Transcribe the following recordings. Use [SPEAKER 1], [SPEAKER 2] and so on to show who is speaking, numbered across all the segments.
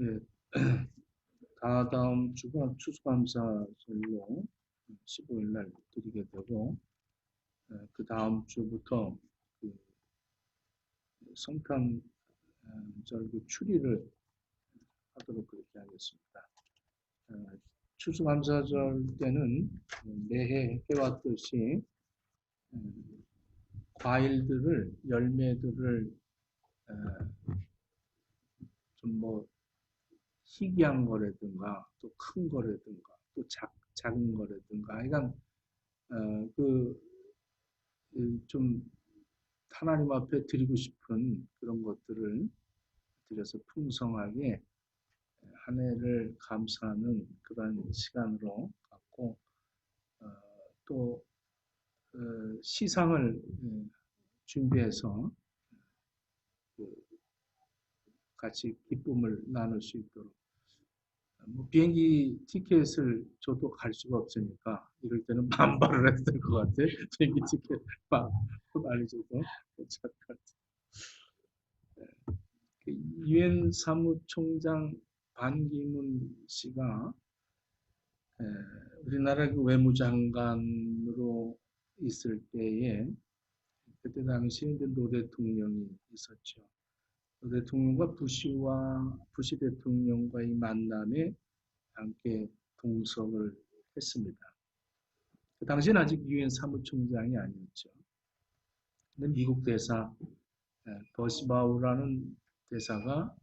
[SPEAKER 1] 네, 다다음 주가 추수감사절로 15일 날 드리게 되고, 그 다음 주부터 그 성탄절 그 추리를 하도록 그렇게 하겠습니다. 어, 추수감사절 때는 매해 해왔듯이 과일들을, 열매들을 좀 뭐 희귀한 거라든가 또 큰 거라든가 또 작은 거라든가 하여간 좀 하나님 앞에 드리고 싶은 그런 것들을 드려서 풍성하게 한 해를 감사하는 그런 시간으로 갖고 어, 또 시상을 준비해서 그 같이 기쁨을 나눌 수 있도록 뭐 비행기 티켓을 저도 갈 수가 없으니까 이럴 때는 반발을 해야 될 것 같아. 비행기 티켓 많이 줘도 괜찮을 것 같아. 유엔 사무총장 반기문 씨가 에, 우리나라 그 외무장관으로 있을 때에 그때 당시에 이제 노 대통령이 있었죠. 노 대통령과 부시 대통령과의 만남에 함께 동석을 했습니다. 그 당시는 아직 유엔 사무총장이 아니었죠. 근데 미국 대사 버시바우라는 대사가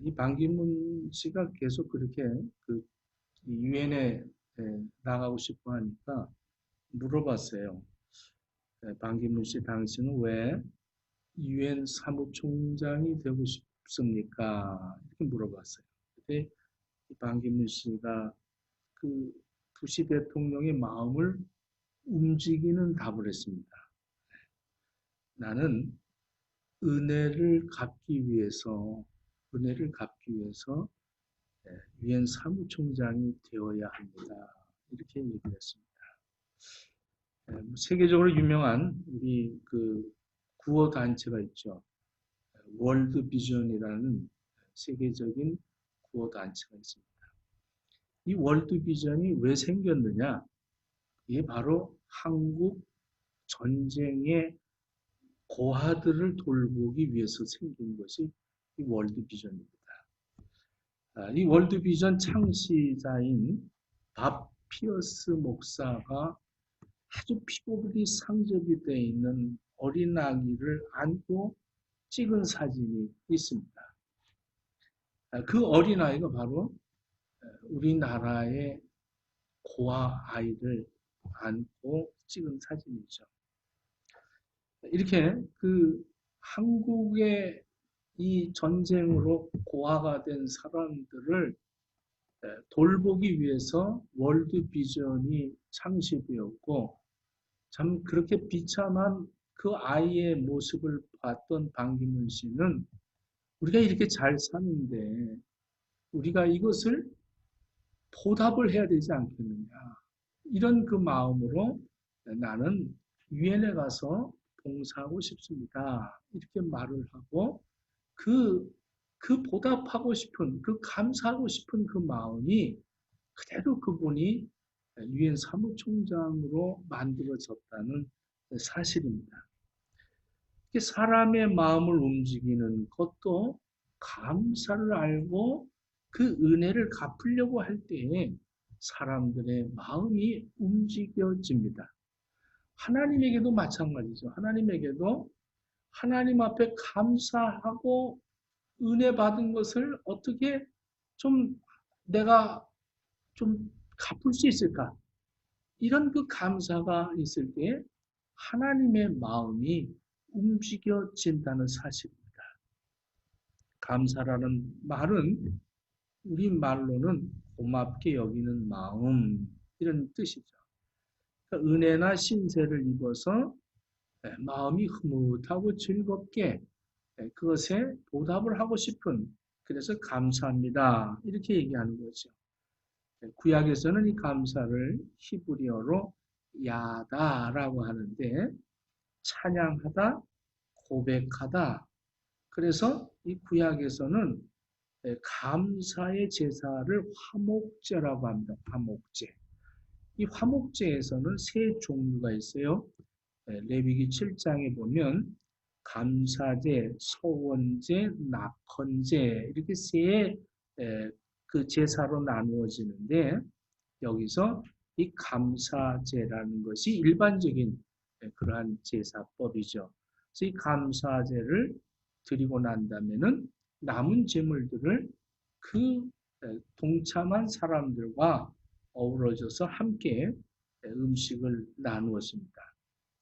[SPEAKER 1] 이 반기문 씨가 계속 그렇게 그 유엔에 나가고 싶어 하니까 물어봤어요. 반기문 씨 당신은 왜 유엔 사무총장이 되고 싶습니까? 이렇게 물어봤어요. 그때 반기문 씨가 그 부시 대통령의 마음을 움직이는 답을 했습니다. 나는 은혜를 갚기 위해서 유엔 사무총장이 되어야 합니다. 이렇게 얘기를 했습니다. 세계적으로 유명한 우리 그 구호 단체가 있죠. 월드 비전이라는 세계적인 구호 단체가 있습니다. 이 월드 비전이 왜 생겼느냐? 이게 바로 한국 전쟁의 고아들을 돌보기 위해서 생긴 것이 이 월드 비전입니다. 이 월드 비전 창시자인 밥 피어스 목사가 아주 피고물이 상접이 되어 있는 어린 아기를 안고 찍은 사진이 있습니다. 그 어린 아이가 바로 우리나라의 고아 아이를 안고 찍은 사진이죠. 이렇게 그 한국의 이 전쟁으로 고아가 된 사람들을 돌보기 위해서 월드 비전이 창시되었고, 참 그렇게 비참한 그 아이의 모습을 봤던 반기문 씨는 우리가 이렇게 잘 사는데 우리가 이것을 보답을 해야 되지 않겠느냐. 이런 그 마음으로 나는 유엔에 가서 봉사하고 싶습니다. 이렇게 말을 하고 그, 그 보답하고 싶은, 그 감사하고 싶은 그 마음이 그대로 그분이 유엔 사무총장으로 만들어졌다는 사실입니다. 사람의 마음을 움직이는 것도 감사를 알고 그 은혜를 갚으려고 할 때에 사람들의 마음이 움직여집니다. 하나님에게도 마찬가지죠. 하나님에게도 하나님 앞에 감사하고 은혜 받은 것을 어떻게 좀 내가 좀 갚을 수 있을까? 이런 그 감사가 있을 때 하나님의 마음이 움직여진다는 사실입니다. 감사라는 말은 우리 말로는 고맙게 여기는 마음 이런 뜻이죠. 그러니까 은혜나 신세를 입어서 마음이 흐뭇하고 즐겁게 그것에 보답을 하고 싶은 그래서 감사합니다. 이렇게 얘기하는 거죠. 구약에서는 이 감사를 히브리어로 야다라고 하는데 찬양하다, 고백하다. 그래서 이 구약에서는 감사의 제사를 화목제라고 합니다. 화목제. 이 화목제에서는 세 종류가 있어요. 레위기 7장에 보면 감사제, 소원제, 낙헌제 이렇게 세 그 제사로 나누어지는데 여기서 이 감사제라는 것이 일반적인 그러한 제사법이죠. 그래서 이 감사제를 드리고 난 다음에는 남은 제물들을 그 동참한 사람들과 어우러져서 함께 음식을 나누었습니다.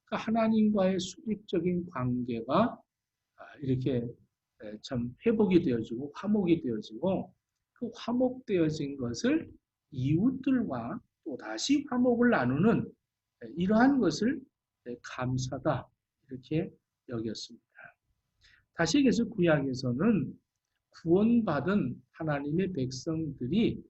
[SPEAKER 1] 그러니까 하나님과의 수직적인 관계가 이렇게 참 회복이 되어지고 화목이 되어지고 그 화목되어진 것을 이웃들과 또다시 화목을 나누는 이러한 것을 감사다 이렇게 여겼습니다. 다시 얘기해서 구약에서는 구원받은 하나님의 백성들이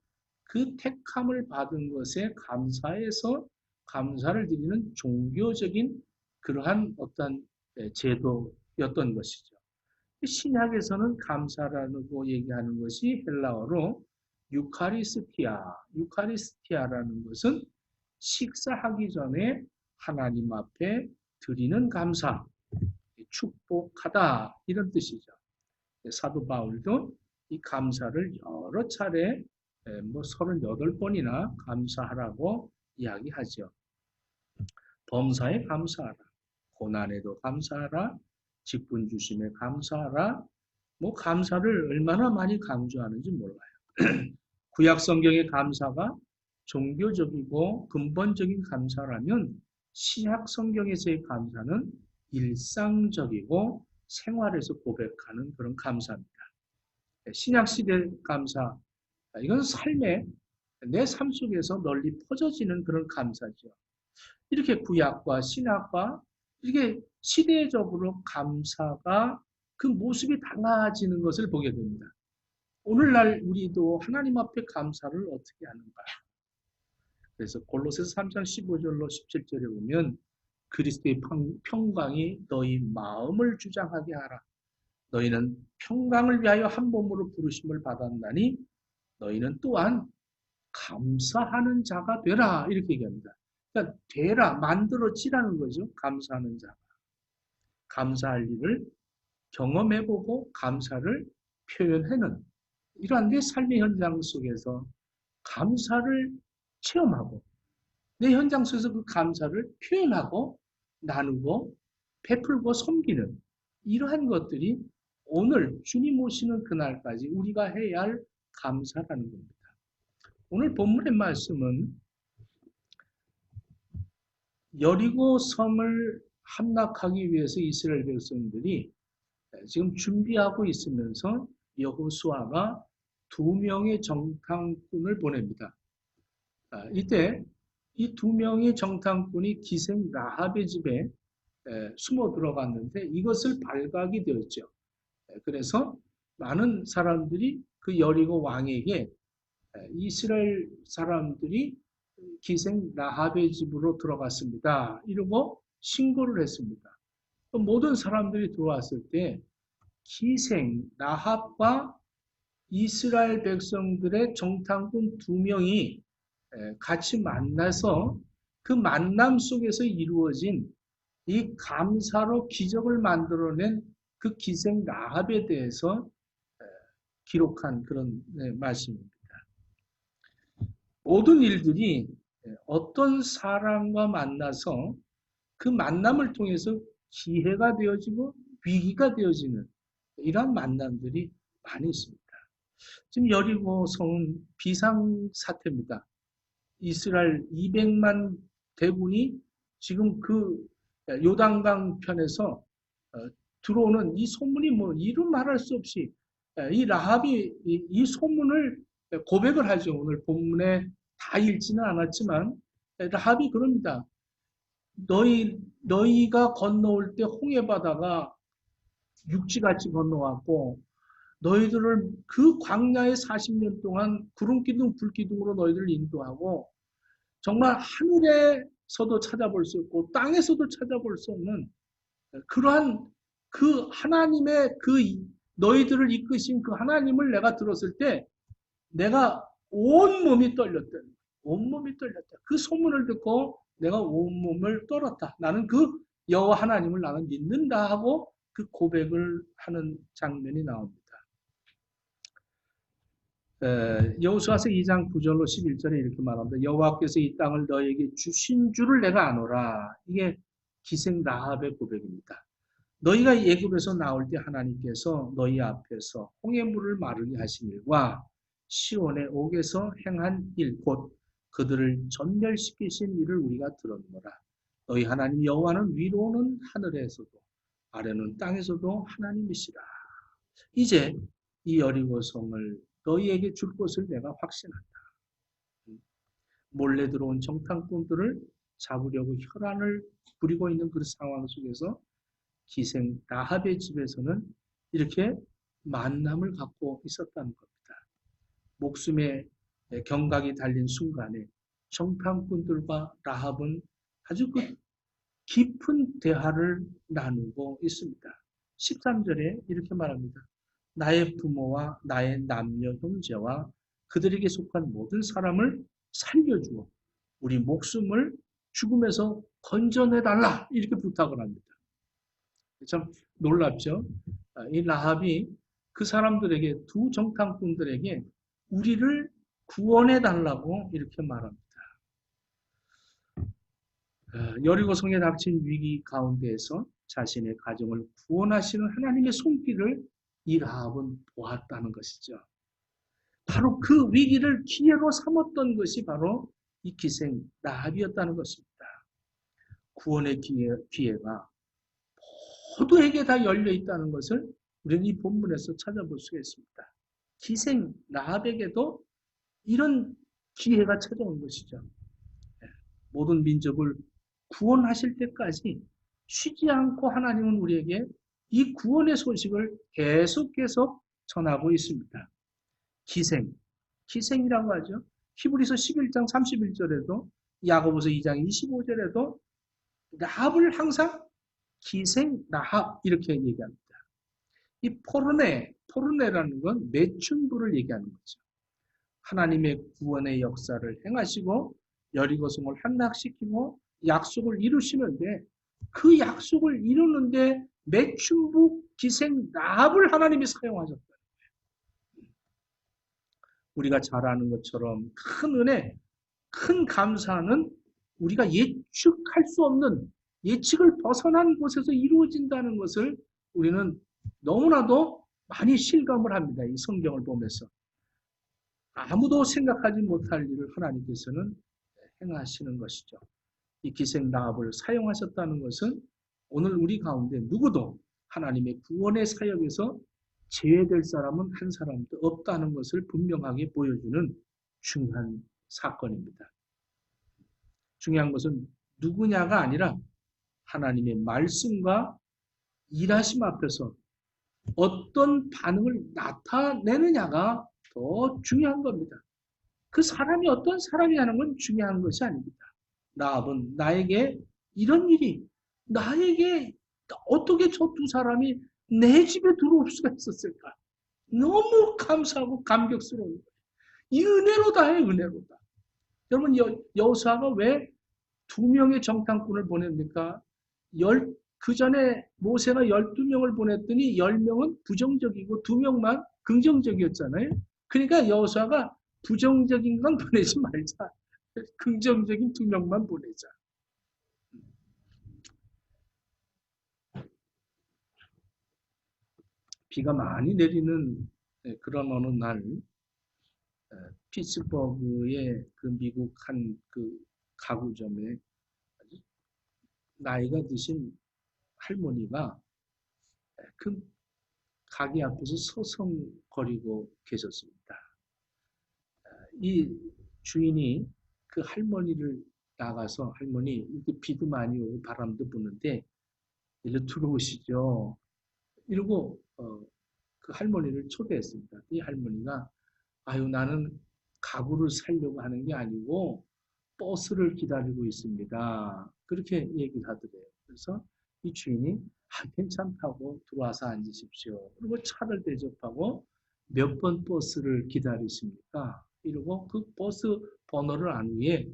[SPEAKER 1] 그 택함을 받은 것에 감사해서 감사를 드리는 종교적인 그러한 어떤 제도였던 것이죠. 신약에서는 감사라고 얘기하는 것이 헬라어로 유카리스티아라는 것은 식사하기 전에 하나님 앞에 드리는 감사, 축복하다 이런 뜻이죠. 사도 바울도 이 감사를 여러 차례 38번이나 감사하라고 이야기하죠. 범사에 감사하라. 고난에도 감사하라. 직분 주심에 감사하라. 감사를 얼마나 많이 강조하는지 몰라요. 구약 성경의 감사가 종교적이고 근본적인 감사라면 신약 성경에서의 감사는 일상적이고 생활에서 고백하는 그런 감사입니다. 신약 시대 감사, 이건 삶에 내 삶 속에서 널리 퍼져지는 그런 감사죠. 이렇게 구약과 신약과 이렇게 시대적으로 감사가 그 모습이 달라지는 것을 보게 됩니다. 오늘날 우리도 하나님 앞에 감사를 어떻게 하는가? 그래서 골로새서 3장 15절로 17절에 보면 그리스도의 평강이 너희 마음을 주장하게 하라. 너희는 평강을 위하여 한 몸으로 부르심을 받았나니 너희는 또한 감사하는 자가 되라. 이렇게 얘기합니다. 그러니까 되라, 만들어지라는 거죠. 감사하는 자가. 감사할 일을 경험해보고 감사를 표현하는 이러한 내 삶의 현장 속에서 감사를 체험하고 내 현장 속에서 그 감사를 표현하고 나누고 베풀고 섬기는 이러한 것들이 오늘 주님 오시는 그날까지 우리가 해야 할 감사라는 겁니다. 오늘 본문의 말씀은 여리고 섬을 함락하기 위해서 이스라엘 백성들이 지금 준비하고 있으면서 여호수아가 2명의 정탐꾼을 보냅니다. 이때 이 2명의 정탐꾼이 기생 라합의 집에 숨어 들어갔는데 이것을 발각이 되었죠. 그래서 많은 사람들이 그 여리고 왕에게 이스라엘 사람들이 기생 라합의 집으로 들어갔습니다. 이러고 신고를 했습니다. 모든 사람들이 들어왔을 때 기생 라합과 이스라엘 백성들의 정탐꾼 2명이 같이 만나서 그 만남 속에서 이루어진 이 감사로 기적을 만들어낸 그 기생 라합에 대해서 기록한 그런 말씀입니다. 모든 일들이 어떤 사람과 만나서 그 만남을 통해서 기회가 되어지고 위기가 되어지는 이러한 만남들이 많이 있습니다. 지금 여리고 성은 비상사태입니다. 이스라엘 200만 대군이 지금 그 요단강 편에서 들어오는 이 소문이 이루 말할 수 없이 이 라합이 이 소문을 고백을 하죠. 오늘 본문에 다 읽지는 않았지만 라합이 그럽니다. 너희가 건너올 때 홍해바다가 육지같이 건너왔고 너희들을 그 광야의 40년 동안 구름기둥 불기둥으로 너희들을 인도하고 정말 하늘에서도 찾아볼 수 없고 땅에서도 찾아볼 수 없는 그러한 그 하나님의 그 너희들을 이끄신 그 하나님을 내가 들었을 때 내가 온몸이 떨렸다. 온몸이 떨렸다. 그 소문을 듣고 내가 온몸을 떨었다. 나는 그 여호와 하나님을 나는 믿는다 하고 그 고백을 하는 장면이 나옵니다. 여호수아서 2장 9절로 11절에 이렇게 말합니다. 여호와께서 이 땅을 너에게 주신 줄을 내가 아노라. 이게 기생 라합의 고백입니다. 너희가 애굽에서 나올 때 하나님께서 너희 앞에서 홍해물을 마르게 하신 일과 시온의 옥에서 행한 일, 곧 그들을 전멸시키신 일을 우리가 들었노라. 너희 하나님 여호와는 위로는 하늘에서도 아래는 땅에서도 하나님이시라. 이제 이 여리고성을 너희에게 줄 것을 내가 확신한다. 몰래 들어온 정탐꾼들을 잡으려고 혈안을 부리고 있는 그 상황 속에서 기생 라합의 집에서는 이렇게 만남을 갖고 있었다는 겁니다. 목숨에 경각이 달린 순간에 정탐꾼들과 라합은 아주 그 깊은 대화를 나누고 있습니다. 13절에 이렇게 말합니다. 나의 부모와 나의 남녀 형제와 그들에게 속한 모든 사람을 살려주어 우리 목숨을 죽음에서 건져내달라 이렇게 부탁을 합니다. 참 놀랍죠? 이 라합이 그 사람들에게 두 정탐꾼들에게 우리를 구원해달라고 이렇게 말합니다. 여리고성에 닥친 위기 가운데에서 자신의 가정을 구원하시는 하나님의 손길을 이 라합은 보았다는 것이죠. 바로 그 위기를 기회로 삼았던 것이 바로 이 기생 라합이었다는 것입니다. 구원의 기회가 모두에게 다 열려 있다는 것을 우리는 이 본문에서 찾아볼 수가 있습니다. 기생 라합에게도 이런 기회가 찾아온 것이죠. 모든 민족을 구원하실 때까지 쉬지 않고 하나님은 우리에게 이 구원의 소식을 계속 전하고 있습니다. 기생이라고 하죠. 히브리서 11장 31절에도 야고보서 2장 25절에도 라합을 항상 기생 라합 이렇게 얘기합니다. 이 포르네라는 건 매춘부를 얘기하는 거죠. 하나님의 구원의 역사를 행하시고 여리고성을 함락시키고 약속을 이루시는데 그 약속을 이루는데 매춘부 기생 라합을 하나님이 사용하셨다는 거예요. 우리가 잘 아는 것처럼 큰 은혜, 큰 감사는 우리가 예측할 수 없는 예측을 벗어난 곳에서 이루어진다는 것을 우리는 너무나도 많이 실감을 합니다. 이 성경을 보면서. 아무도 생각하지 못할 일을 하나님께서는 행하시는 것이죠. 이 기생 라합을 사용하셨다는 것은 오늘 우리 가운데 누구도 하나님의 구원의 사역에서 제외될 사람은 한 사람도 없다는 것을 분명하게 보여주는 중요한 사건입니다. 중요한 것은 누구냐가 아니라 하나님의 말씀과 일하심 앞에서 어떤 반응을 나타내느냐가 더 중요한 겁니다. 그 사람이 어떤 사람이라는 건 중요한 것이 아닙니다. 라합은 나에게 이런 일이 나에게 어떻게 저 두 사람이 내 집에 들어올 수가 있었을까? 너무 감사하고 감격스러운 거예요. 이 은혜로다의 은혜로다. 여러분 여호수아가 왜 두 명의 정탐꾼을 보냅니까? 그 전에 모세가 12명을 보냈더니 10명은 부정적이고 2명만 긍정적이었잖아요. 그러니까 여호수아가 부정적인 건 보내지 말자. 긍정적인 2명만 보내자. 비가 많이 내리는 그런 어느 날 피츠버그의 그 미국 한 그 가구점에 나이가 드신 할머니가 그 가게 앞에서 서성거리고 계셨습니다. 이 주인이 그 할머니를 나가서 할머니 이렇게 비도 많이 오고 바람도 부는데 일로 들어오시죠. 이러고 그 할머니를 초대했습니다. 이 할머니가 아유 나는 가구를 사려고 하는 게 아니고 버스를 기다리고 있습니다. 그렇게 얘기를 하더래요. 그래서 이 주인이 괜찮다고 들어와서 앉으십시오. 그리고 차를 대접하고 몇 번 버스를 기다리십니까? 이러고 그 버스 번호를 안 후에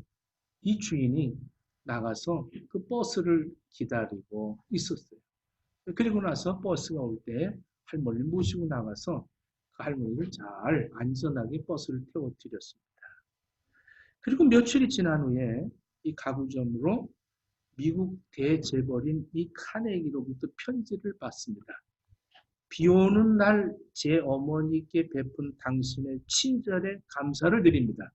[SPEAKER 1] 이 주인이 나가서 그 버스를 기다리고 있었어요. 그리고 나서 버스가 올 때 할머니를 모시고 나가서 그 할머니를 잘 안전하게 버스를 태워드렸습니다. 그리고 며칠이 지난 후에 이 가구점으로 미국 대재벌인 이 카네기로부터 편지를 받습니다. 비 오는 날 제 어머니께 베푼 당신의 친절에 감사를 드립니다.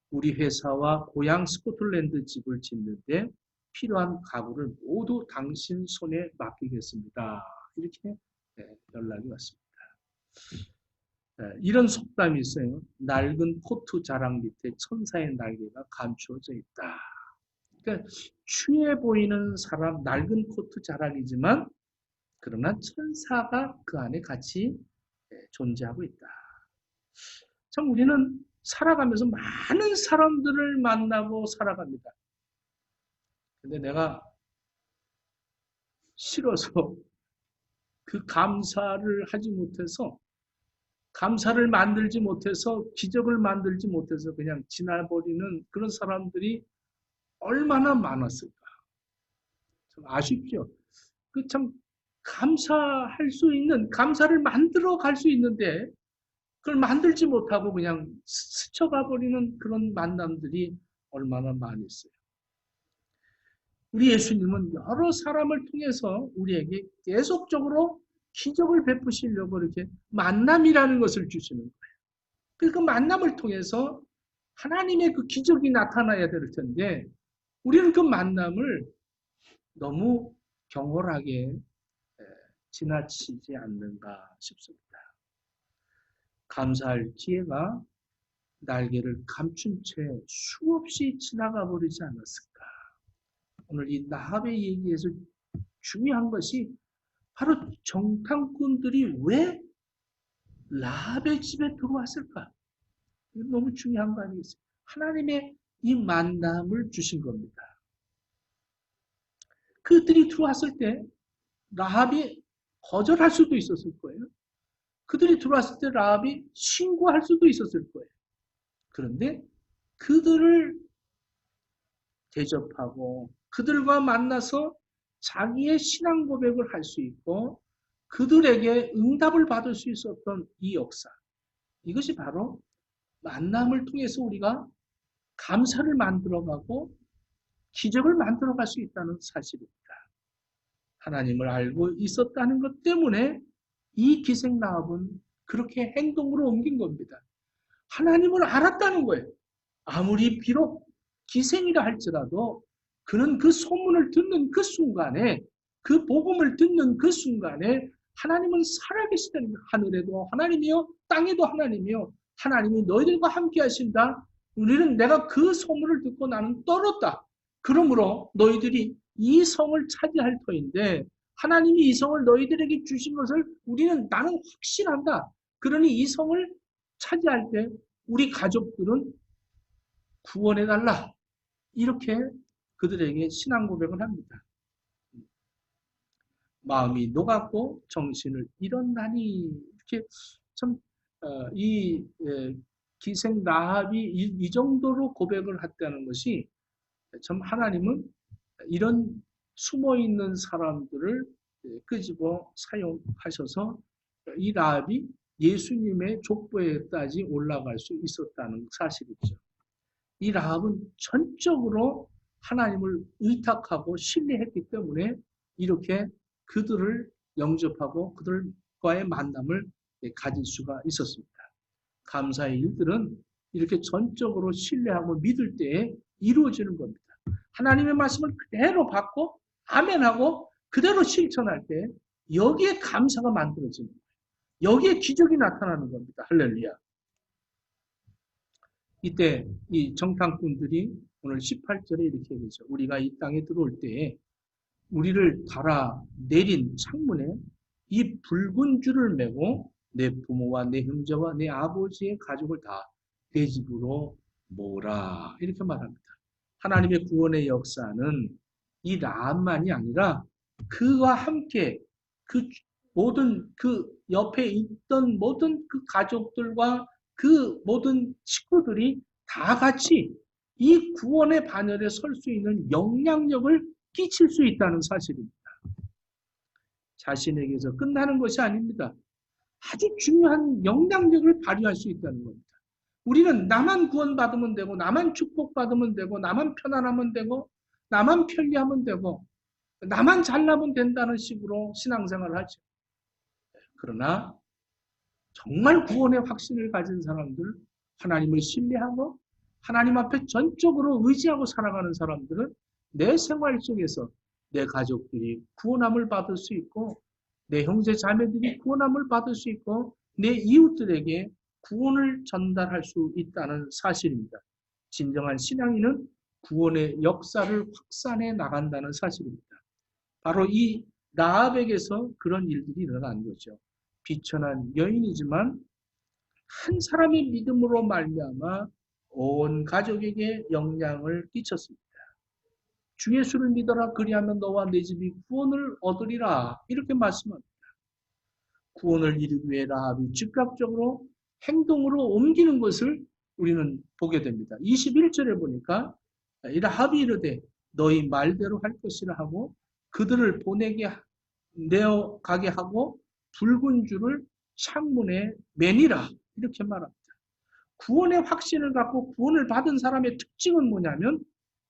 [SPEAKER 1] 우리 회사와 고향 스코틀랜드 집을 짓는데 필요한 가구를 모두 당신 손에 맡기겠습니다. 이렇게 연락이 왔습니다. 이런 속담이 있어요. 낡은 코트 자락 밑에 천사의 날개가 감추어져 있다. 그러니까 추해 보이는 사람, 낡은 코트 자락이지만 그러나 천사가 그 안에 같이 존재하고 있다. 참 우리는 살아가면서 많은 사람들을 만나고 살아갑니다. 근데 내가 싫어서 그 감사를 하지 못해서 감사를 만들지 못해서 기적을 만들지 못해서 그냥 지나버리는 그런 사람들이 얼마나 많았을까. 참 아쉽죠. 그 참 감사할 수 있는 감사를 만들어 갈 수 있는데 그걸 만들지 못하고 그냥 스쳐가 버리는 그런 만남들이 얼마나 많이 있어요. 우리 예수님은 여러 사람을 통해서 우리에게 계속적으로 기적을 베푸시려고 이렇게 만남이라는 것을 주시는 거예요. 그 만남을 통해서 하나님의 그 기적이 나타나야 될 텐데 우리는 그 만남을 너무 경홀하게 지나치지 않는가 싶습니다. 감사할 기회가 날개를 감춘 채 수없이 지나가 버리지 않았을까. 오늘 이 라합의 얘기에서 중요한 것이 바로 정탐꾼들이 왜 라합의 집에 들어왔을까? 이건 너무 중요한 거 아니겠어요? 하나님의 이 만남을 주신 겁니다. 그들이 들어왔을 때 라합이 거절할 수도 있었을 거예요. 그들이 들어왔을 때 라합이 신고할 수도 있었을 거예요. 그런데 그들을 대접하고 그들과 만나서 자기의 신앙 고백을 할 수 있고 그들에게 응답을 받을 수 있었던 이 역사. 이것이 바로 만남을 통해서 우리가 감사를 만들어가고 기적을 만들어갈 수 있다는 사실입니다. 하나님을 알고 있었다는 것 때문에 이 기생 라합은 그렇게 행동으로 옮긴 겁니다. 하나님을 알았다는 거예요. 아무리 비록 기생이라 할지라도 그는 그 소문을 듣는 그 순간에 그 복음을 듣는 그 순간에 하나님은 살아계시다는 거예요. 하늘에도 하나님이요 땅에도 하나님이요 하나님이 너희들과 함께 하신다. 우리는 내가 그 소문을 듣고 나는 떨었다. 그러므로 너희들이 이 성을 차지할 터인데 하나님이 이 성을 너희들에게 주신 것을 나는 확신한다. 그러니 이 성을 차지할 때 우리 가족들은 구원해달라. 이렇게 그들에게 신앙 고백을 합니다. 마음이 녹았고 정신을 잃었나니 이렇게 참 이 기생 라합이 이 정도로 고백을 했다는 것이 참 하나님은 이런 숨어있는 사람들을 끄집어 사용하셔서 이 라합이 예수님의 족보에까지 올라갈 수 있었다는 사실이죠. 이 라합은 전적으로 하나님을 의탁하고 신뢰했기 때문에 이렇게 그들을 영접하고 그들과의 만남을 가질 수가 있었습니다. 감사의 일들은 이렇게 전적으로 신뢰하고 믿을 때에 이루어지는 겁니다. 하나님의 말씀을 그대로 받고 아멘하고 그대로 실천할 때 여기에 감사가 만들어지는 거예요. 여기에 기적이 나타나는 겁니다. 할렐루야. 이때 이 정탐꾼들이 오늘 18절에 이렇게 얘기하죠. 우리가 이 땅에 들어올 때에 우리를 달아 내린 창문에 이 붉은 줄을 메고 내 부모와 내 형제와 내 아버지의 가족을 다 내 집으로 모으라. 이렇게 말합니다. 하나님의 구원의 역사는 이 라합만이 아니라 그와 함께 그 모든 그 옆에 있던 모든 그 가족들과 그 모든 식구들이 다 같이 이 구원의 반열에 설 수 있는 영향력을 끼칠 수 있다는 사실입니다. 자신에게서 끝나는 것이 아닙니다. 아주 중요한 영향력을 발휘할 수 있다는 겁니다. 우리는 나만 구원받으면 되고, 나만 축복받으면 되고, 나만 편안하면 되고, 나만 편리하면 되고, 나만 잘나면 된다는 식으로 신앙생활을 하죠. 그러나 정말 구원의 확신을 가진 사람들, 하나님을 신뢰하고 하나님 앞에 전적으로 의지하고 살아가는 사람들은 내 생활 속에서 내 가족들이 구원함을 받을 수 있고, 내 형제 자매들이 구원함을 받을 수 있고, 내 이웃들에게 구원을 전달할 수 있다는 사실입니다. 진정한 신앙인은 구원의 역사를 확산해 나간다는 사실입니다. 바로 이 라합에게서 그런 일들이 일어난 거죠. 비천한 여인이지만 한 사람의 믿음으로 말미암아 온 가족에게 영향을 끼쳤습니다. 주 예수를 믿어라, 그리하면 너와 내 집이 구원을 얻으리라, 이렇게 말씀합니다. 구원을 이루기 위해 라합이 즉각적으로 행동으로 옮기는 것을 우리는 보게 됩니다. 21절에 보니까 이 라합이 이르되 너희 말대로 할 것이라 하고 그들을 보내게 내어 가게 하고 붉은 줄을 창문에 매니라, 이렇게 말합니다. 구원의 확신을 갖고 구원을 받은 사람의 특징은 뭐냐면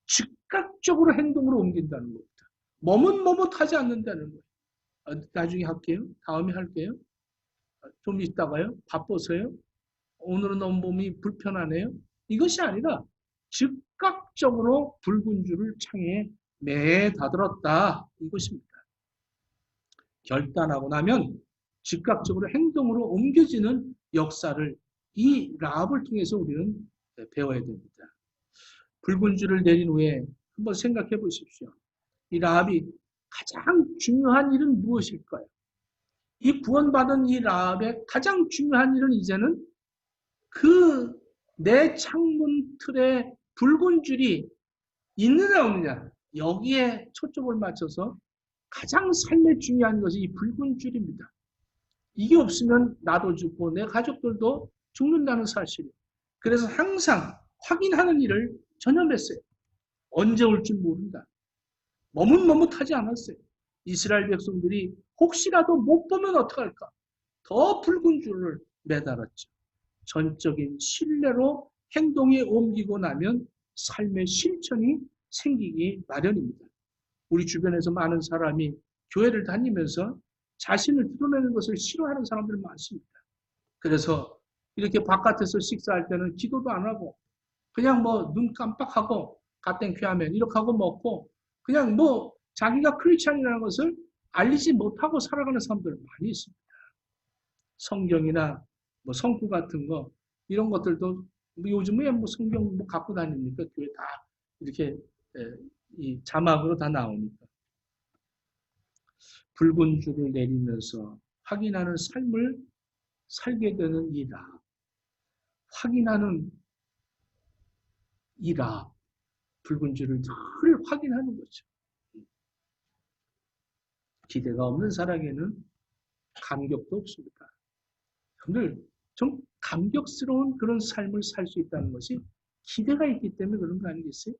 [SPEAKER 1] 즉각적으로 행동으로 옮긴다는 겁니다. 머뭇머뭇하지 않는다는 거예요. 나중에 할게요. 다음에 할게요. 좀 있다가요. 바빠서요. 오늘은 너무 몸이 불편하네요. 이것이 아니라 즉각적으로 붉은 줄을 창에 매다들었다, 이것입니다. 결단하고 나면 즉각적으로 행동으로 옮겨지는 역사를 이 라합을 통해서 우리는 배워야 됩니다. 붉은 줄을 내린 후에 한번 생각해 보십시오. 이 라합이 가장 중요한 일은 무엇일까요? 이 구원받은 이 라합의 가장 중요한 일은 이제는 그 내 창문 틀에 붉은 줄이 있느냐 없느냐, 여기에 초점을 맞춰서 가장 삶에 중요한 것이 이 붉은 줄입니다. 이게 없으면 나도 죽고 내 가족들도 죽는다는 사실이에요. 그래서 항상 확인하는 일을 전념했어요. 언제 올 줄 모른다. 머뭇머뭇하지 않았어요. 이스라엘 백성들이 혹시라도 못 보면 어떡할까? 더 붉은 줄을 매달았죠. 전적인 신뢰로 행동에 옮기고 나면 삶의 실천이 생기기 마련입니다. 우리 주변에서 많은 사람이 교회를 다니면서 자신을 드러내는 것을 싫어하는 사람들 많습니다. 그래서 이렇게 바깥에서 식사할 때는 기도도 안 하고 그냥 뭐 눈 깜빡하고 갓땡 퀴하면 이렇게 하고 먹고 그냥 뭐 자기가 크리스찬이라는 것을 알리지 못하고 살아가는 사람들 많이 있습니다. 성경이나 뭐 성구 같은 거 이런 것들도 요즘에 뭐 성경 뭐 갖고 다니니까 교회 다 이렇게 이 자막으로 다 나오니까 붉은 줄을 내리면서 확인하는 삶을 살게 되는 이라, 확인하는 이라, 붉은 줄을 늘 확인하는 거죠. 기대가 없는 사람에게는 감격도 없습니다. 늘 좀 감격스러운 그런 삶을 살 수 있다는 것이 기대가 있기 때문에 그런 거 아니겠어요?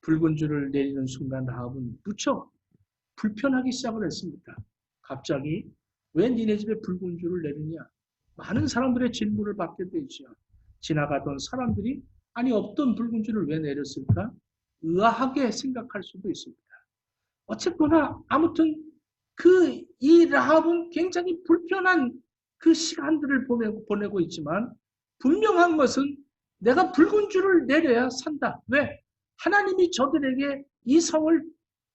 [SPEAKER 1] 붉은 줄을 내리는 순간 라합은 무척 불편하기 시작을 했습니다. 갑자기 왜 니네 집에 붉은 줄을 내리냐? 많은 사람들의 질문을 받게 되죠. 지나가던 사람들이 아니 없던 붉은 줄을 왜 내렸을까? 의아하게 생각할 수도 있습니다. 어쨌거나 아무튼 이 라합은 굉장히 불편한 그 시간들을 보내고 있지만 분명한 것은 내가 붉은 줄을 내려야 산다. 왜? 하나님이 저들에게 이 성을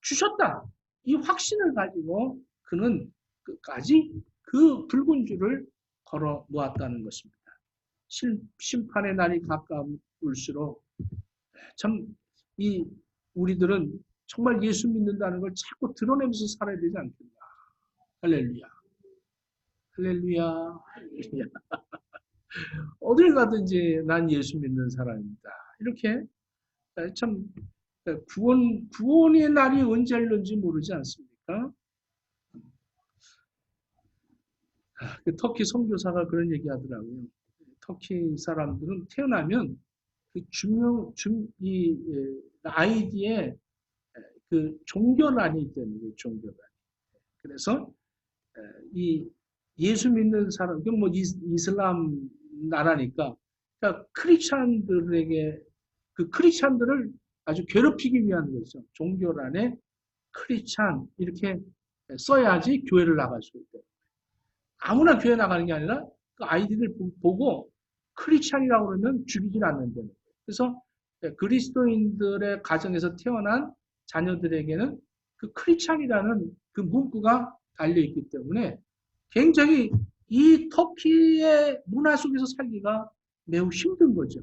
[SPEAKER 1] 주셨다. 이 확신을 가지고 그는 끝까지 그 붉은 줄을 걸어 놓았다는 것입니다. 심판의 날이 가까울수록 참 이 우리들은 정말 예수 믿는다는 걸 자꾸 드러내면서 살아야 되지 않겠나. 할렐루야. 할렐루야. 할렐루야. 어딜 가든지 난 예수 믿는 사람입니다. 이렇게 참 구원의 날이 언제 올는지 모르지 않습니까? 그 터키 선교사가 그런 얘기 하더라고요. 터키 사람들은 태어나면 그 아이디에 그 종교란이 있다는 거예요, 종교란. 그래서 이 예수 믿는 사람, 뭐 이슬람 나라니까, 그러니까 크리스찬들에게 그 크리스찬들을 아주 괴롭히기 위한 거죠. 종교란에 크리스찬 이렇게 써야지 교회를 나갈 수 있다. 아무나 교회 나가는 게 아니라 그 아이디를 보고 크리스찬이라고 그러면 죽이질 않는다는 거예요. 그래서 그리스도인들의 가정에서 태어난 자녀들에게는 그 크리스찬이라는 그 문구가 달려있기 때문에 굉장히 이 터키의 문화 속에서 살기가 매우 힘든 거죠.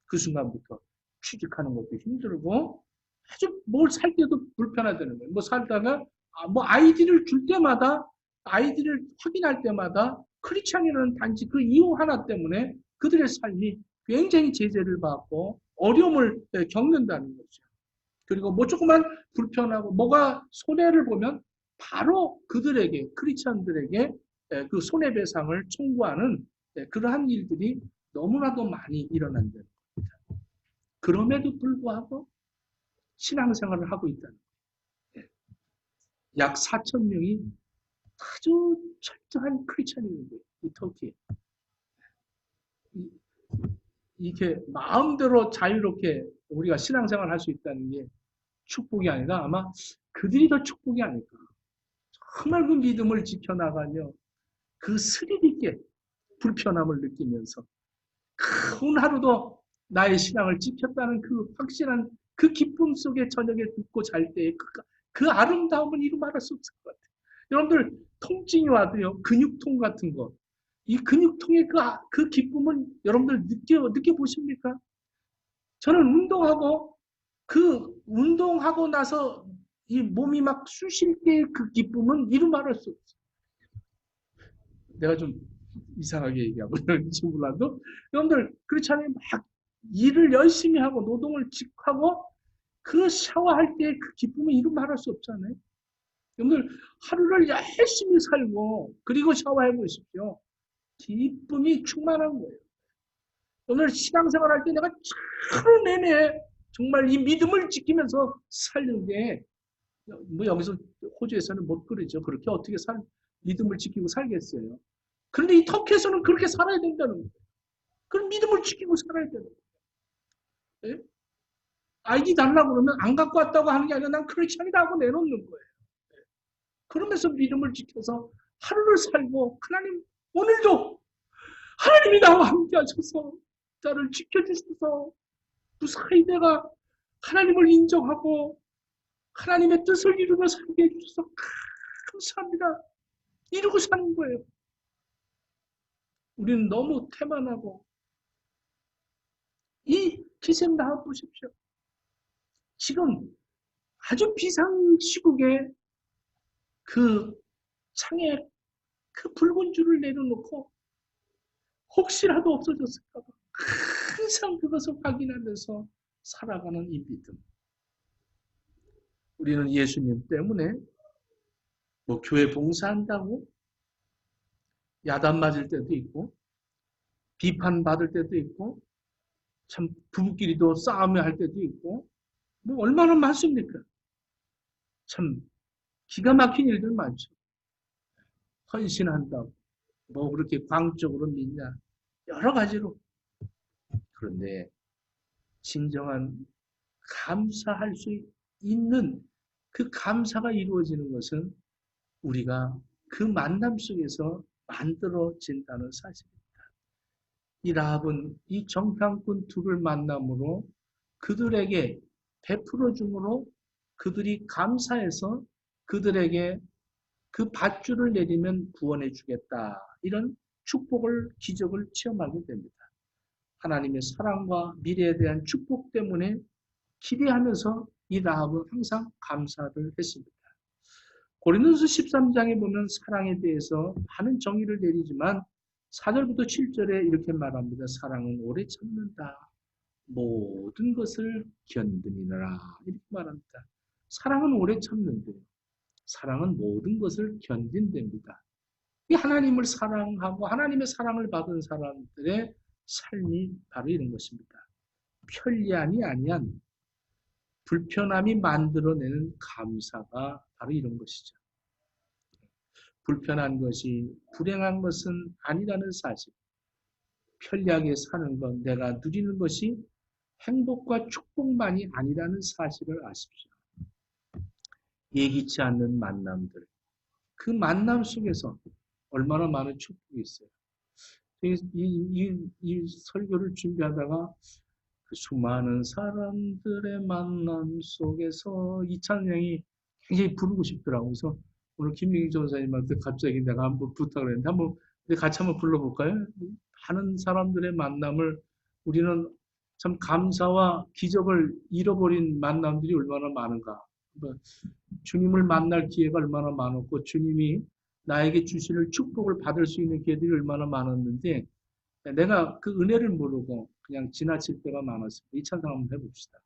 [SPEAKER 1] 그 순간부터 취직하는 것도 힘들고 아주 뭘 살 때도 불편하다는 거예요. 뭐 살다가 뭐 아이디를 줄 때마다 아이디를 확인할 때마다 크리스찬이라는 단지 그 이유 하나 때문에 그들의 삶이 굉장히 제재를 받고 어려움을 겪는다는 거죠. 그리고 뭐 조금만 불편하고 뭐가 손해를 보면 바로 그들에게 크리스찬들에게 그 손해배상을 청구하는 그러한 일들이 너무나도 많이 일어난다는 겁니다. 그럼에도 불구하고 신앙생활을 하고 있다는 거예요. 약 4천 명이 아주 철저한 크리스찬인 거예요. 이 터키에. 이렇게 마음대로 자유롭게 우리가 신앙생활을 할 수 있다는 게 축복이 아니라 아마 그들이 더 축복이 아닐까. 정말 그 믿음을 지켜나가며 그 스릴 있게 불편함을 느끼면서 큰 하루도 나의 신앙을 지켰다는 그 확실한 그 기쁨 속에 저녁에 눕고 잘 때의 그 아름다움은 이루 말할 수 없을 것 같아요. 여러분들 통증이 와도요, 근육통 같은 거, 이 근육통의 그 기쁨은 여러분들 느껴보십니까? 저는 운동하고 나서 이 몸이 막 쑤실 때의 그 기쁨은 이루 말할 수 없어요. 내가 좀 이상하게 얘기하고 그런지 몰라도 여러분들 그렇잖아요. 막 일을 열심히 하고 노동을 직하고 그 샤워할 때 그 기쁨은 이루 말할 수 없잖아요. 여러분들 하루를 열심히 살고 그리고 샤워해 보십시오. 기쁨이 충만한 거예요. 오늘 신앙생활 할 때 내가 하루 내내 정말 이 믿음을 지키면서 살는데 뭐 여기서 호주에서는 못 그러죠. 그렇게 어떻게 믿음을 지키고 살겠어요. 그런데 이 터키에서는 그렇게 살아야 된다는 거예요. 그럼 믿음을 지키고 살아야 되는 거예요. 네? 아이디 달라고 그러면 안 갖고 왔다고 하는 게 아니라 난 크리스천이다 하고 내놓는 거예요. 그러면서 믿음을 지켜서 하루를 살고 하나님 오늘도 하나님이 나와 함께 하셔서 나를 지켜주셔서 무사히 내가 하나님을 인정하고 하나님의 뜻을 이루며 살게 해주셔서 감사합니다. 이루고 사는 거예요. 우리는 너무 태만하고 이 기생 나와 보십시오. 지금 아주 비상시국에 그 창에 그 붉은 줄을 내려놓고 혹시라도 없어졌을까 봐 항상 그것을 확인하면서 살아가는 이 믿음. 우리는 예수님 때문에 뭐 교회 봉사한다고 야단 맞을 때도 있고 비판받을 때도 있고 참 부부끼리도 싸움을 할 때도 있고 뭐 얼마나 많습니까? 참 기가 막힌 일들 많죠. 헌신한다고 뭐 그렇게 광적으로 믿냐 여러 가지로. 그런데 진정한 감사할 수 있는 그 감사가 이루어지는 것은 우리가 그 만남 속에서 만들어진다는 사실입니다. 이 라합은 이 정탐꾼 둘을 만남으로 그들에게 베풀어 줌으로 그들이 감사해서 그들에게 그 밧줄을 내리면 구원해 주겠다. 이런 축복을, 기적을 체험하게 됩니다. 하나님의 사랑과 미래에 대한 축복 때문에 기대하면서 이 라합은 항상 감사를 했습니다. 고린도서 13장에 보면 사랑에 대해서 많은 정의를 내리지만 4절부터 7절에 이렇게 말합니다. 사랑은 오래 참는다. 모든 것을 견디느니라 이렇게 말합니다. 사랑은 오래 참는데요. 사랑은 모든 것을 견딘답니다. 이 하나님을 사랑하고 하나님의 사랑을 받은 사람들의 삶이 바로 이런 것입니다. 편리함이 아니한 불편함이 만들어내는 감사가 바로 이런 것이죠. 불편한 것이 불행한 것은 아니라는 사실. 편리하게 사는 것, 내가 누리는 것이 행복과 축복만이 아니라는 사실을 아십시오. 예기치 않는 만남들. 그 만남 속에서 얼마나 많은 축복이 있어요. 이 설교를 준비하다가 그 수많은 사람들의 만남 속에서 이 찬양이 굉장히 부르고 싶더라고요. 그래서 오늘 김민기 전사님한테 갑자기 내가 한번 부탁을 했는데 한번 같이 한번 불러볼까요? 많은 사람들의 만남을 우리는 참 감사와 기적을 잃어버린 만남들이 얼마나 많은가. 주님을 만날 기회가 얼마나 많았고 주님이 나에게 주시는 축복을 받을 수 있는 기회들이 얼마나 많았는데 내가 그 은혜를 모르고 그냥 지나칠 때가 많았습니다. 이 찬양 한번 해봅시다.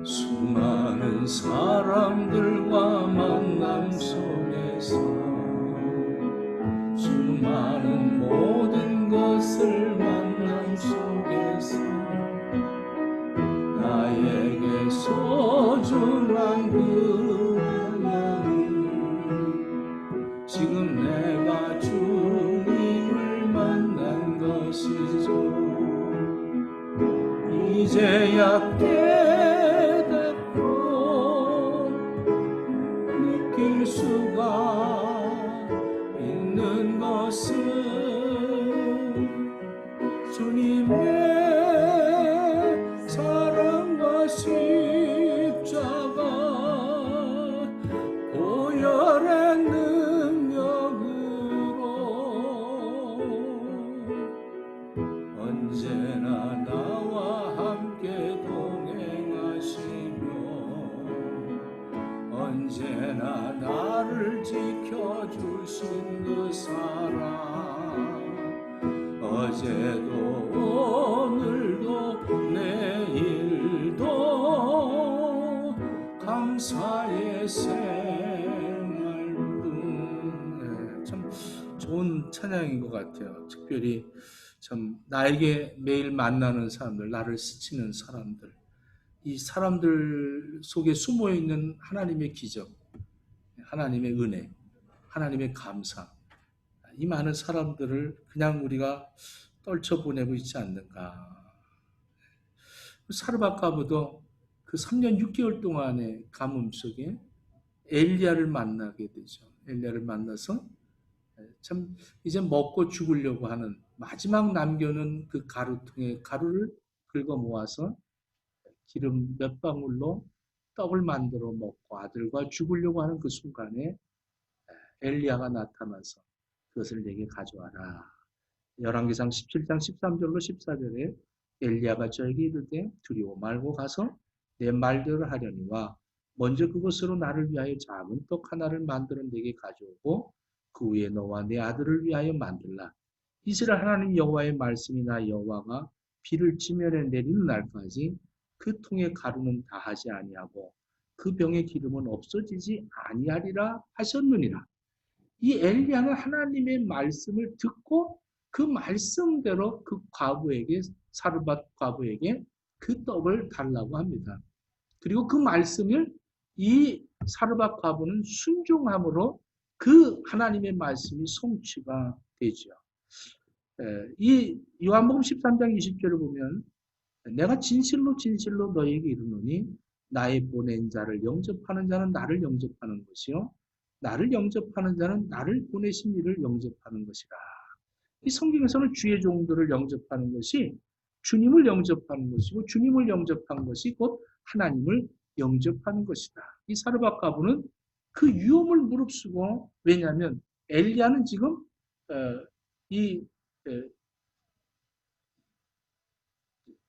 [SPEAKER 1] 수많은 사람들과 만남 속에서 수많은 모든 것을 만남 속에서 나에게 소중한 그 하나님 지금 내가 주님을 만난 것이죠. 이제야 깨닫고 느낄 수가 있는 것은 주님의 사랑과 십자가 보혈의 능력으로 언제나 나와 함께 동행하시며 언제나 나를 지켜주신 그 사랑 어제도 오늘도 내일도 감사의 생활뿐. 참 좋은 찬양인 것 같아요. 특별히 참 나에게 매일 만나는 사람들, 나를 스치는 사람들, 이 사람들 속에 숨어있는 하나님의 기적, 하나님의 은혜, 하나님의 감사, 이 많은 사람들을 그냥 우리가 떨쳐보내고 있지 않는가. 사르밧가브도 그 3년 6개월 동안의 가뭄 속에 엘리야를 만나게 되죠. 엘리야를 만나서 참 이제 먹고 죽으려고 하는 마지막 남겨놓은 그 가루통에 가루를 긁어 모아서 기름 몇 방울로 떡을 만들어 먹고 아들과 죽으려고 하는 그 순간에 엘리야가 나타나서 그것을 내게 가져와라. 열왕기상 17장 13절로 14절에 엘리야가 저에게 이르되 두려워 말고 가서 내 말대로 하려니와 먼저 그것으로 나를 위하여 작은 떡 하나를 만들어 내게 가져오고 그 위에 너와 내 아들을 위하여 만들라. 이스라엘 하나님 여호와의 말씀이 나 여호와가 비를 지면에 내리는 날까지 그 통의 가루는 다하지 아니하고 그 병의 기름은 없어지지 아니하리라 하셨느니라. 이 엘리야는 하나님의 말씀을 듣고 그 말씀대로 그 과부에게 사르밧 과부에게 그 떡을 달라고 합니다. 그리고 그 말씀을 이 사르밧 과부는 순종함으로 그 하나님의 말씀이 성취가 되죠. 이 요한복음 13장 20절을 보면 내가 진실로 진실로 너희에게 이르노니 나의 보낸 자를 영접하는 자는 나를 영접하는 것이요 나를 영접하는 자는 나를 보내신 이를 영접하는 것이라. 이 성경에서는 주의 종들을 영접하는 것이 주님을 영접하는 것이고 주님을 영접한 것이 곧 하나님을 영접하는 것이다. 이 사르밧 과부는 그 위험을 무릅쓰고 왜냐하면 엘리야는 지금 이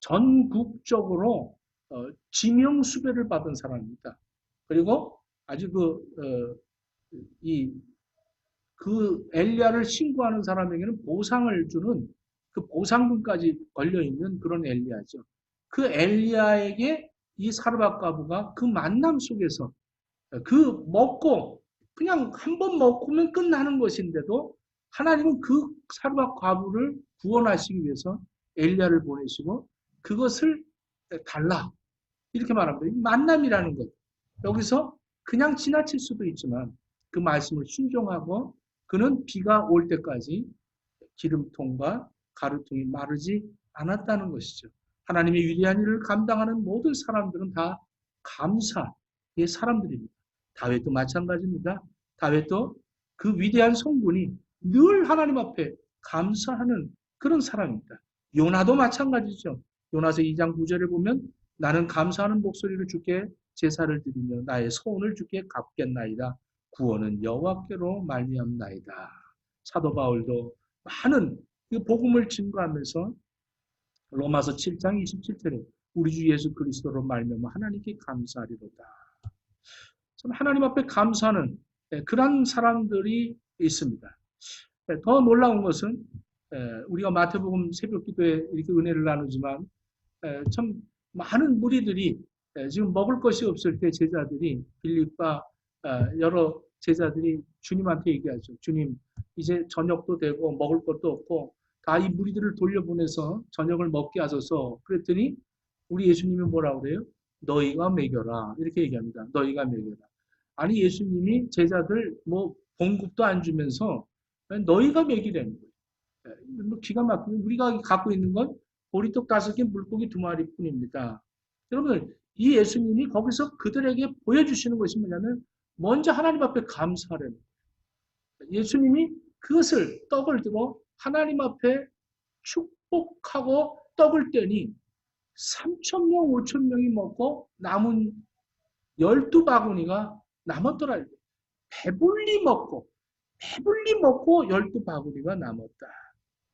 [SPEAKER 1] 전국적으로 지명수배를 받은 사람입니다. 그리고 아주 그 엘리야를 신고하는 사람에게는 보상을 주는 그 보상금까지 걸려있는 그런 엘리야죠. 그 엘리야에게 이 사르밧 과부가 그 만남 속에서 먹고 그냥 한 번 먹으면 끝나는 것인데도 하나님은 그 사르밧 과부를 구원하시기 위해서 엘리야를 보내시고 그것을 달라 이렇게 말합니다. 만남이라는 것. 여기서 그냥 지나칠 수도 있지만 그 말씀을 순종하고 그는 비가 올 때까지 기름통과 가루통이 마르지 않았다는 것이죠. 하나님의 위대한 일을 감당하는 모든 사람들은 다 감사의 사람들입니다. 다윗도 마찬가지입니다. 다윗도 그 위대한 성군이 늘 하나님 앞에 감사하는 그런 사람입니다. 요나도 마찬가지죠. 요나서 2장 9절에 보면 나는 감사하는 목소리를 주께 제사를 드리며 나의 소원을 주께 갚겠나이다. 구원은 여호와께로 말미암나이다. 사도 바울도 많은 복음을 증거하면서 로마서 7장 27절에 우리 주 예수 그리스도로 말미암아 하나님께 감사하리로다. 참 하나님 앞에 감사하는 그런 사람들이 있습니다. 더 놀라운 것은 우리가 마태복음 새벽기도에 이렇게 은혜를 나누지만 참 많은 무리들이 지금 먹을 것이 없을 때 제자들이 빌립과 여러 제자들이 주님한테 얘기하죠. 주님 이제 저녁도 되고 먹을 것도 없고 다 이 무리들을 돌려보내서 저녁을 먹게 하소서. 그랬더니 우리 예수님이 뭐라고 그래요? 너희가 먹여라. 이렇게 얘기합니다. 너희가 먹여라. 아니 예수님이 제자들 뭐 봉급도 안 주면서 너희가 먹이라는 거예요. 뭐 기가 막히게 우리가 갖고 있는 건 보리떡 5개, 물고기 2마리 뿐입니다. 여러분들 이 예수님이 거기서 그들에게 보여주시는 것이 뭐냐면 먼저 하나님 앞에 감사하라는 거예요. 예수님이 그것을 떡을 들어 하나님 앞에 축복하고 떡을 떼니 3,000명, 5,000명이 먹고 남은 12바구니가 남았더라. 배불리 먹고 12바구니가 남았다.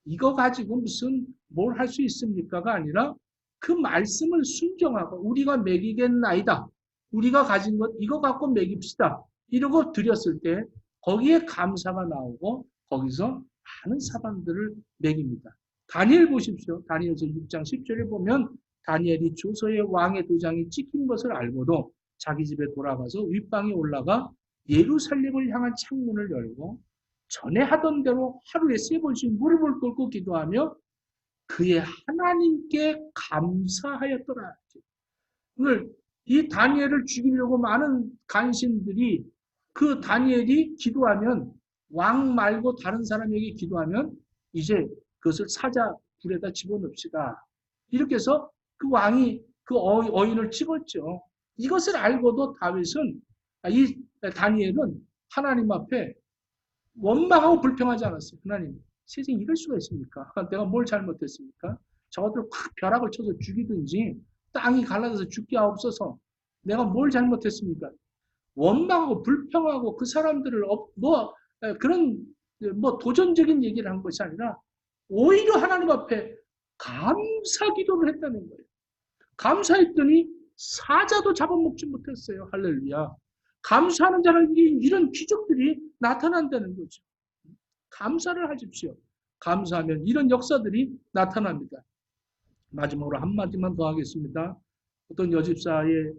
[SPEAKER 1] 이거 가지고 무슨 뭘 할 수 있습니까가 아니라 그 말씀을 순종하고 우리가 먹이겠나이다. 우리가 가진 것 이거 갖고 먹입시다. 이러고 드렸을 때 거기에 감사가 나오고 거기서 많은 사람들을 먹입니다. 다니엘 보십시오. 다니엘서 6장 10절에 보면 다니엘이 조서의 왕의 도장이 찍힌 것을 알고도 자기 집에 돌아가서 윗방에 올라가 예루살렘을 향한 창문을 열고 전에 하던 대로 하루에 3번씩 무릎을 꿇고 기도하며 그의 하나님께 감사하였더라. 오늘 이 다니엘을 죽이려고 많은 간신들이 그 다니엘이 기도하면 왕 말고 다른 사람에게 기도하면 이제 그것을 사자 불에다 집어넣읍시다. 이렇게 해서 그 왕이 그 어인을 찍었죠. 이것을 알고도 다윗은 이 다니엘은 하나님 앞에 원망하고 불평하지 않았어요. 하나님, 세상에 이럴 수가 있습니까? 내가 뭘 잘못했습니까? 저것들 확 벼락을 쳐서 죽이든지 땅이 갈라져서 죽게 하옵소서. 내가 뭘 잘못했습니까? 원망하고 불평하고 그 사람들을 그런 도전적인 얘기를 한 것이 아니라 오히려 하나님 앞에 감사 기도를 했다는 거예요. 감사했더니 사자도 잡아먹지 못했어요. 할렐루야. 감사하는 자에게 이런 기적들이 나타난다는 거죠. 감사를 하십시오. 감사하면 이런 역사들이 나타납니다. 마지막으로 한마디만 더 하겠습니다. 어떤 여집사의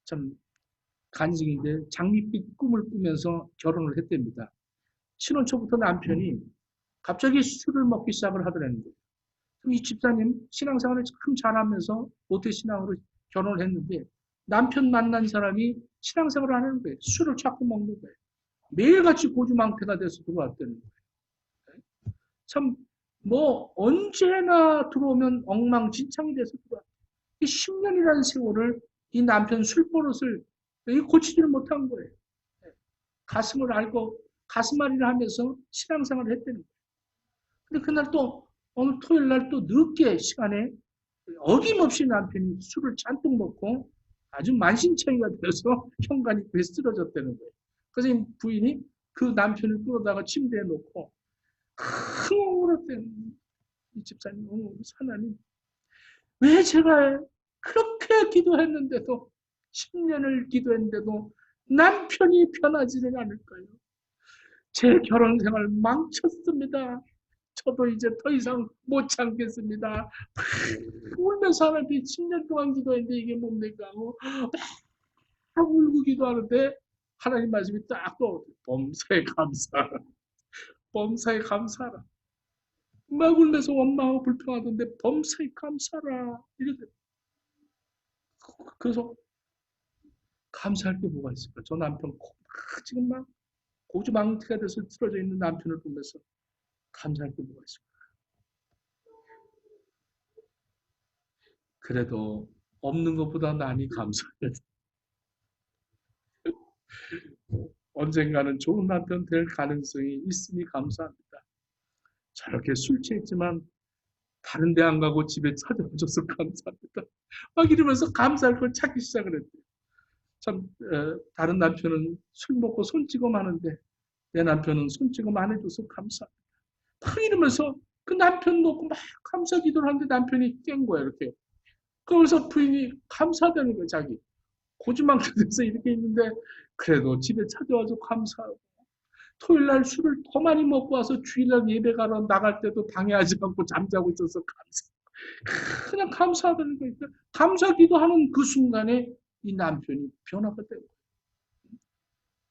[SPEAKER 1] 참 간증인데 장밋빛 꿈을 꾸면서 결혼을 했답니다. 신혼 초부터 남편이 갑자기 술을 먹기 시작을 하더라는 거예요. 이 집사님 신앙생활을 참 잘하면서 모태신앙으로 결혼을 했는데 남편 만난 사람이 신앙생활을 하는 거예요. 술을 자꾸 먹는 거예요. 매일같이 고주망태가 돼서 들어왔다는 거예요. 참 언제나 들어오면 엉망진창이 돼서 들어왔어요. 10년이라는 세월을 이 남편 술버릇을 고치지를 못한 거예요. 가슴을 알고 가슴앓이를 하면서 신앙생활을 했다는 거예요. 근데 그날 또 오늘 토요일 날 또 늦게 시간에 어김없이 남편이 술을 잔뜩 먹고 아주 만신창이가 되어서 현관이 그에 쓰러졌다는 거예요. 그래서 부인이 그 남편을 끌어다가 침대에 놓고 흥얼거렸대요. 이 집사님, 하나님, 왜 제가 그렇게 기도했는데도 10년을 기도했는데도 남편이 변하지는 않을까요? 제 결혼 생활 망쳤습니다. 저도 이제 더 이상 못 참겠습니다. 울면서 하나님 10년 동안 기도했는데 이게 뭡니까? 막 울고 기도하는데 하나님 말씀이 딱 떠오르요. 범사에 감사하라. 범사에 감사하라. 막 울면서 원망하고 불평하던데 범사에 감사하라. 이러더라고요. 그래서 감사할 게 뭐가 있을까? 저 남편 지금 막 고주망태가 돼서 쓰러져 있는 남편을 보면서 감사할 게 뭐가 있을까? 그래도 없는 것보다 많이 감사해야 돼. 언젠가는 좋은 남편 될 가능성이 있으니 감사합니다. 저렇게 술 취했지만 다른 데 안 가고 집에 찾아와줘서 감사합니다. 막 이러면서 감사할 걸 찾기 시작을 했대요. 참 다른 남편은 술 먹고 손찌검 하는데 내 남편은 손찌검 안 해줘서 감사합니다. 막 이러면서 그 남편 놓고 막 감사 기도를 하는데 남편이 깬 거야 이렇게. 그러면서 부인이 감사하다는 거야 자기. 고주망태돼서 이렇게 있는데 그래도 집에 찾아와서 감사하고 토요일날 술을 더 많이 먹고 와서 주일날 예배 가러 나갈 때도 방해하지 않고 잠자고 있어서 감사. 그냥 감사하다는 거예요. 감사 기도하는 그 순간에 이 남편이 변화가 되고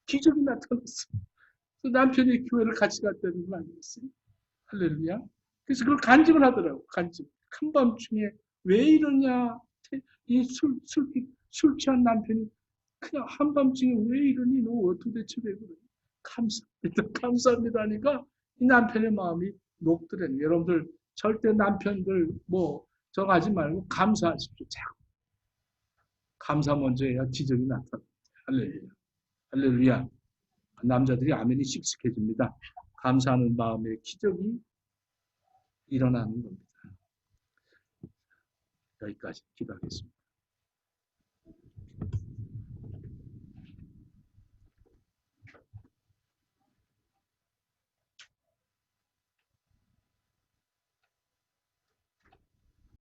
[SPEAKER 1] 기적이 나타났어. 그 남편이 교회를 같이 갔다는 거 아니겠어요? 할렐루야. 그래서 그걸 간증을 하더라고. 간증. 한밤중에 왜 이러냐? 술 취한 남편이 그냥 한밤중에 왜 이러니? 너 도대체 왜 그래? 감사합니다. 감사합니다 하니까 이 남편의 마음이 녹더래요. 여러분들 절대 남편들 뭐 정하지 말고 감사하십시오. 자꾸 감사 먼저 해야 기적이 나타납니다. 할렐루야. 할렐루야. 남자들이 아멘이 씩씩해집니다. 감사하는 마음에 기적이 일어나는 겁니다. 여기까지 기도하겠습니다.